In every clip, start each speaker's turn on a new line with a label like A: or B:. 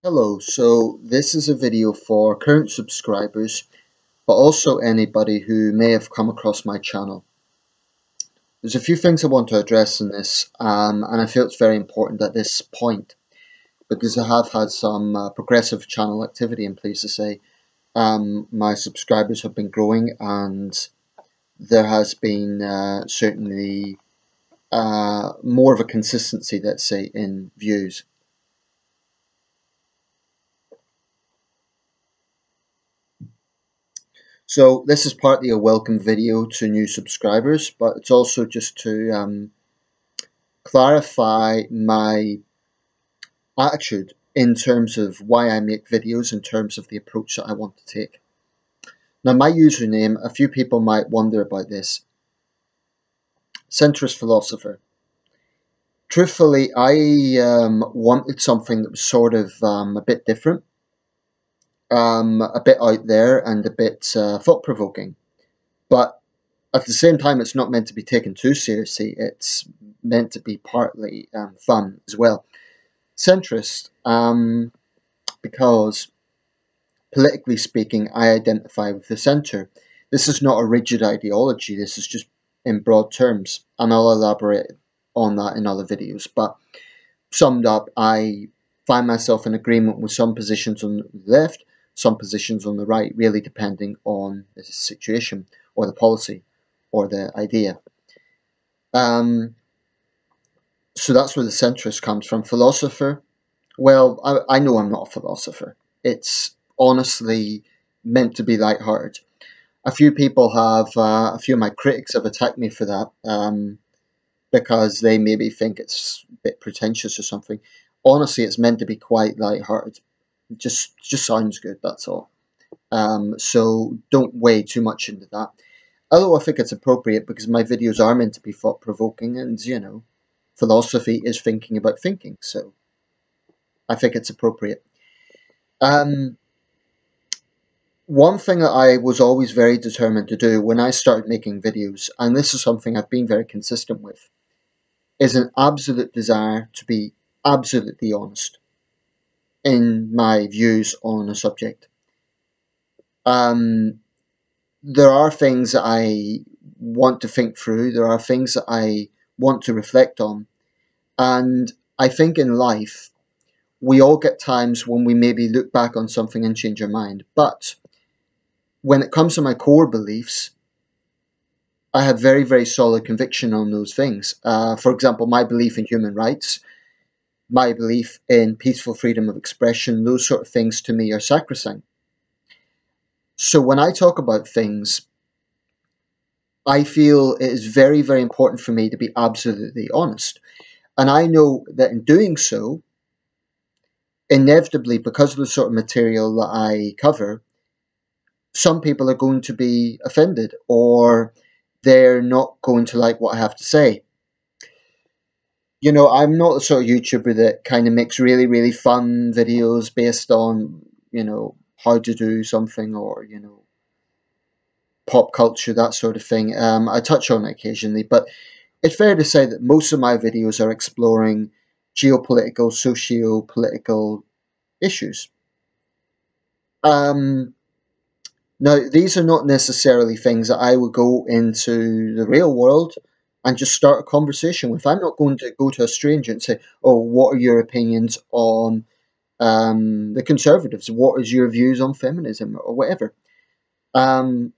A: Hello, so this is a video for current subscribers, but also anybody who may have come across my channel. There's a few things I want to address in this, and I feel it's very important at this point, because I have had some progressive channel activity, I'm pleased to say. My subscribers have been growing, and there has been certainly more of a consistency, let's say, in views. So this is partly a welcome video to new subscribers, but it's also just to clarify my attitude in terms of why I make videos, in terms of the approach that I want to take. Now, my username, a few people might wonder about this. Centrist philosopher. Truthfully, I wanted something that was sort of a bit different, a bit out there, and a bit thought-provoking. But at the same time, it's not meant to be taken too seriously. It's meant to be partly fun as well. Centrist, because politically speaking, I identify with the centre. This is not a rigid ideology. This is just in broad terms, and I'll elaborate on that in other videos. But summed up, I find myself in agreement with some positions on the left, some positions on the right, really depending on the situation or the policy or the idea. So that's where the centrist comes from. Philosopher, well, I know I'm not a philosopher. It's honestly meant to be lighthearted. A few people have, a few of my critics have attacked me for that, because they maybe think it's a bit pretentious or something. Honestly, it's meant to be quite lighthearted. It just sounds good, that's all. So don't weigh too much into that. Although I think it's appropriate because my videos are meant to be thought-provoking, and, you know, philosophy is thinking about thinking, so I think it's appropriate. One thing that I was always very determined to do when I started making videos, and this is something I've been very consistent with, is an absolute desire to be absolutely honest in my views on a subject. There are things that I want to think through, there are things that I want to reflect on, and I think in life we all get times when we maybe look back on something and change our mind. But when it comes to my core beliefs, I have very, very solid conviction on those things. For example, my belief in human rights, my belief in peaceful freedom of expression, those sort of things to me are sacrosanct. So when I talk about things, I feel it is very, very important for me to be absolutely honest. And I know that in doing so, inevitably, because of the sort of material that I cover, some people are going to be offended, or they're not going to like what I have to say. You know, I'm not the sort of YouTuber that kind of makes really, really fun videos based on, you know, how to do something, or, you know, pop culture, that sort of thing. I touch on it occasionally, but it's fair to say that most of my videos are exploring geopolitical, socio-political issues. Now, these are not necessarily things that I would go into the real world and just start a conversation with. I'm not going to go to a stranger and say, "Oh, what are your opinions on the Conservatives? What is your views on feminism?" or whatever. Um,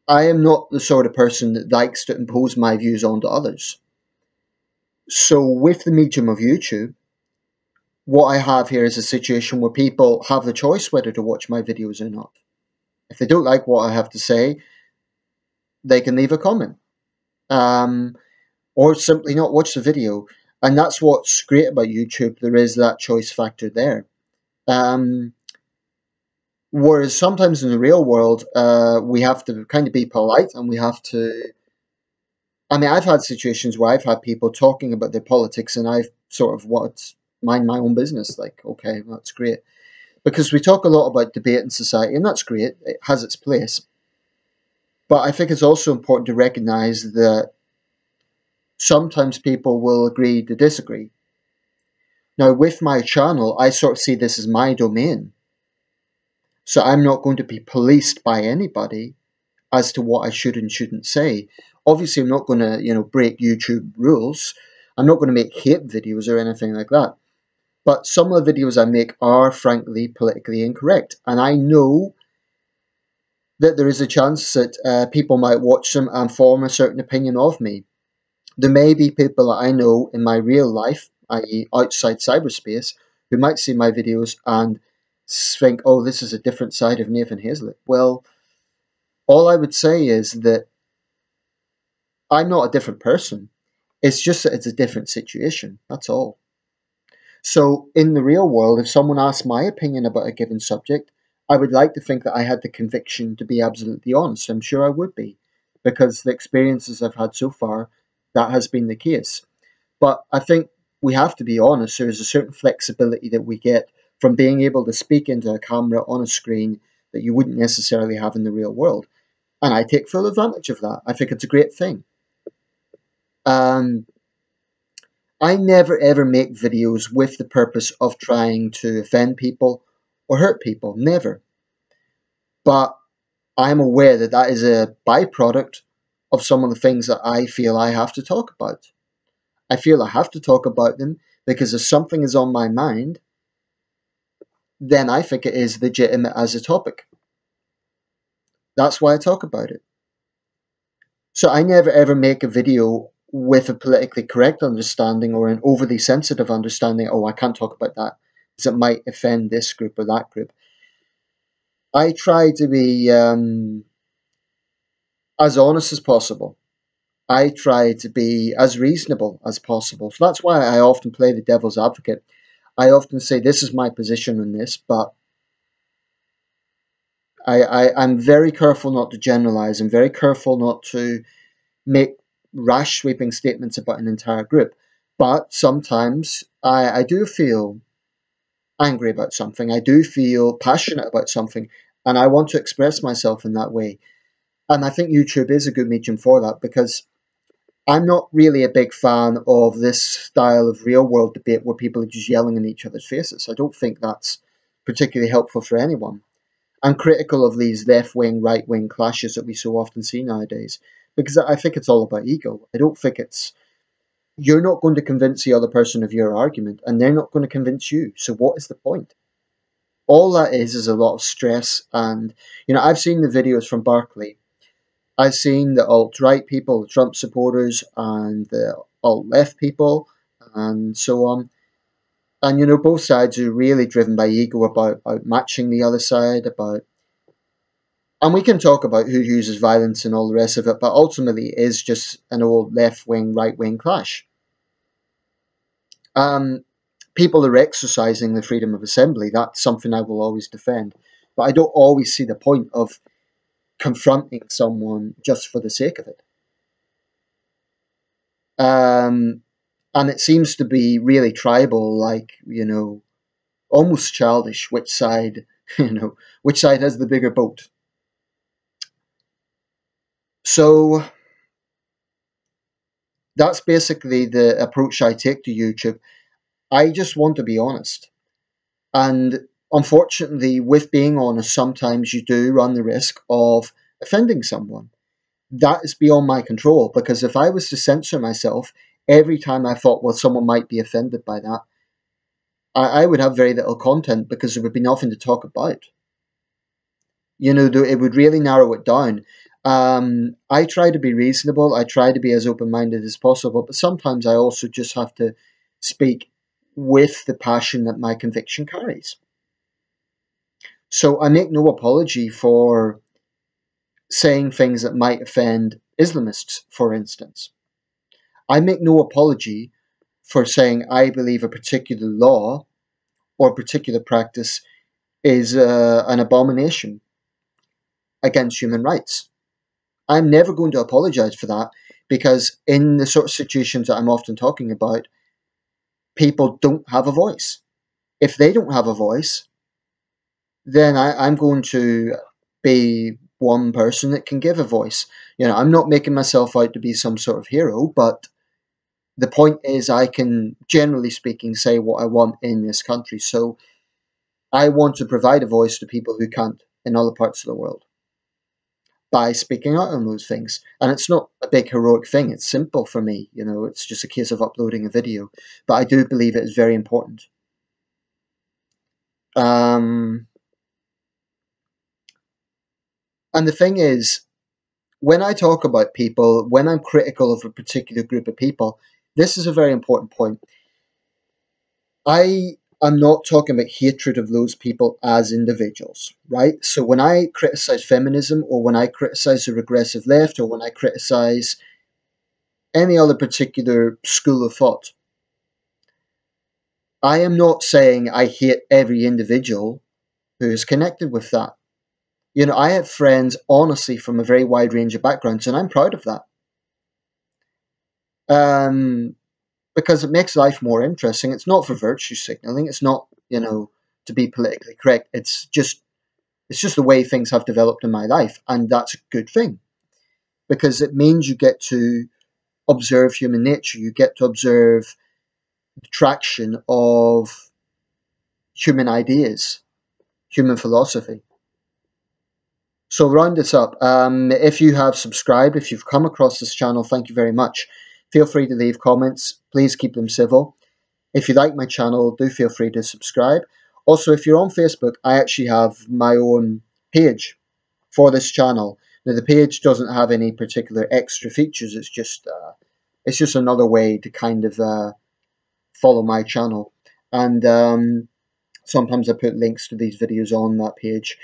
A: I am not the sort of person that likes to impose my views onto others. So, with the medium of YouTube, what I have here is a situation where people have the choice whether to watch my videos or not. If they don't like what I have to say, they can leave a comment, or simply not watch the video. And that's what's great about YouTube. There is that choice factor there. Whereas sometimes in the real world, we have to kind of be polite, and we have to. I mean, I've had situations where I've had people talking about their politics, and I've sort of wanted to mind my own business. Like, okay, that's great. Because we talk a lot about debate in society, and that's great. It has its place. But I think it's also important to recognise that sometimes people will agree to disagree. Now, with my channel, I sort of see this as my domain. So I'm not going to be policed by anybody as to what I should and shouldn't say. Obviously, I'm not going to, break YouTube rules. I'm not going to make hate videos or anything like that. But some of the videos I make are frankly politically incorrect. And I know that there is a chance that people might watch them and form a certain opinion of me. There may be people that I know in my real life, i.e. outside cyberspace, who might see my videos and think, oh, this is a different side of Nathan Hazlett. Well, all I would say is that I'm not a different person. It's just that it's a different situation. That's all. So in the real world, if someone asked my opinion about a given subject, I would like to think that I had the conviction to be absolutely honest. I'm sure I would be, because the experiences I've had so far, that has been the case. But I think we have to be honest. There is a certain flexibility that we get from being able to speak into a camera on a screen that you wouldn't necessarily have in the real world. And I take full advantage of that. I think it's a great thing. Um, I never ever make videos with the purpose of trying to offend people or hurt people. Never. But I'm aware that that is a byproduct of some of the things that I feel I have to talk about. I feel I have to talk about them because if something is on my mind, then I think it is legitimate as a topic. That's why I talk about it. So I never ever make a video with a politically correct understanding or an overly sensitive understanding. Oh, I can't talk about that because it might offend this group or that group. I try to be as honest as possible. I try to be as reasonable as possible. So that's why I often play the devil's advocate. I often say this is my position on this, but I'm very careful not to generalize. I'm very careful not to make rash, sweeping statements about an entire group. But sometimes I do feel angry about something. I do feel passionate about something, and I want to express myself in that way. And I think YouTube is a good medium for that because I'm not really a big fan of this style of real world debate where people are just yelling in each other's faces. I don't think that's particularly helpful for anyone. I'm critical of these left wing, right wing clashes that we so often see nowadays because I think it's all about ego. I don't think it's. You're not going to convince the other person of your argument, and they're not going to convince you. So, what is the point? All that is a lot of stress. And, I've seen the videos from Barclay. I've seen the alt-right people, the Trump supporters, and the alt-left people, and so on. And, both sides are really driven by ego about outmatching the other side, and we can talk about who uses violence and all the rest of it, but ultimately it is just an old left-wing, right-wing clash. People are exercising the freedom of assembly. That's something I will always defend. But I don't always see the point of confronting someone just for the sake of it. And it seems to be really tribal, like, almost childish, which side, which side has the bigger boat. So that's basically the approach I take to YouTube. I just want to be honest. And unfortunately, with being honest, sometimes you do run the risk of offending someone. That is beyond my control, because if I was to censor myself every time I thought, well, someone might be offended by that, I would have very little content because there would be nothing to talk about. It would really narrow it down. I try to be reasonable. I try to be as open-minded as possible, but sometimes I also just have to speak with the passion that my conviction carries. So I make no apology for saying things that might offend Islamists, for instance. I make no apology for saying I believe a particular law or particular practice is an abomination against human rights. I'm never going to apologize for that because in the sort of situations that I'm often talking about, people don't have a voice. If they don't have a voice, then I'm going to be one person that can give a voice. I'm not making myself out to be some sort of hero, but The point is, I can, generally speaking, say what I want in this country. So I want to provide a voice to people who can't in other parts of the world by speaking out on those things. And it's not a big heroic thing. It's simple for me. You know, it's just a case of uploading a video. But I do believe it is very important. And the thing is, when I talk about people, when I'm critical of a particular group of people, this is a very important point. I am not talking about hatred of those people as individuals, right? So when I criticize feminism, or when I criticize the regressive left, or when I criticize any other particular school of thought, I am not saying I hate every individual who is connected with that. You know, I have friends, honestly, from a very wide range of backgrounds, and I'm proud of that. Um, because it makes life more interesting. It's not for virtue signaling. It's not, you know, to be politically correct. It's just the way things have developed in my life, and that's a good thing because it means you get to observe human nature. You get to observe the traction of human ideas, human philosophy. So round this up. If you have subscribed, if you've come across this channel, thank you very much. Feel free to leave comments. Please keep them civil. If you like my channel, do feel free to subscribe. Also, if you're on Facebook, I actually have my own page for this channel. Now, the page doesn't have any particular extra features. It's just another way to kind of follow my channel. And sometimes I put links to these videos on that page.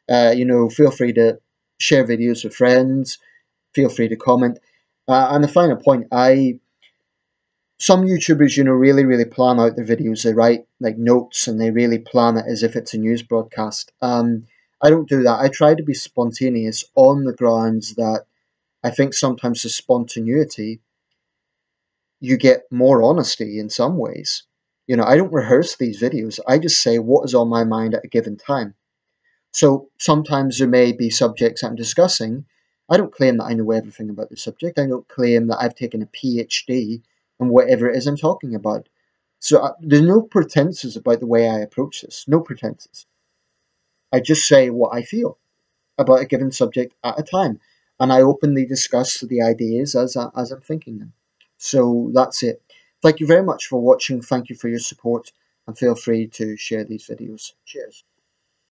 A: You know, feel free to share videos with friends. Feel free to comment. And the final point, some YouTubers, you know, really plan out their videos. They write like notes and they really plan it as if it's a news broadcast. I don't do that. I try to be spontaneous on the grounds that I think sometimes the spontaneity, you get more honesty in some ways. You know, I don't rehearse these videos. I just say what is on my mind at a given time. So sometimes there may be subjects I'm discussing. I don't claim that I know everything about the subject. I don't claim that I've taken a PhD in whatever it is I'm talking about. So there's no pretenses about the way I approach this. No pretenses. I just say what I feel about a given subject at a time, and I openly discuss the ideas as I'm thinking them. So that's it. Thank you very much for watching. Thank you for your support, and feel free to share these videos. Cheers.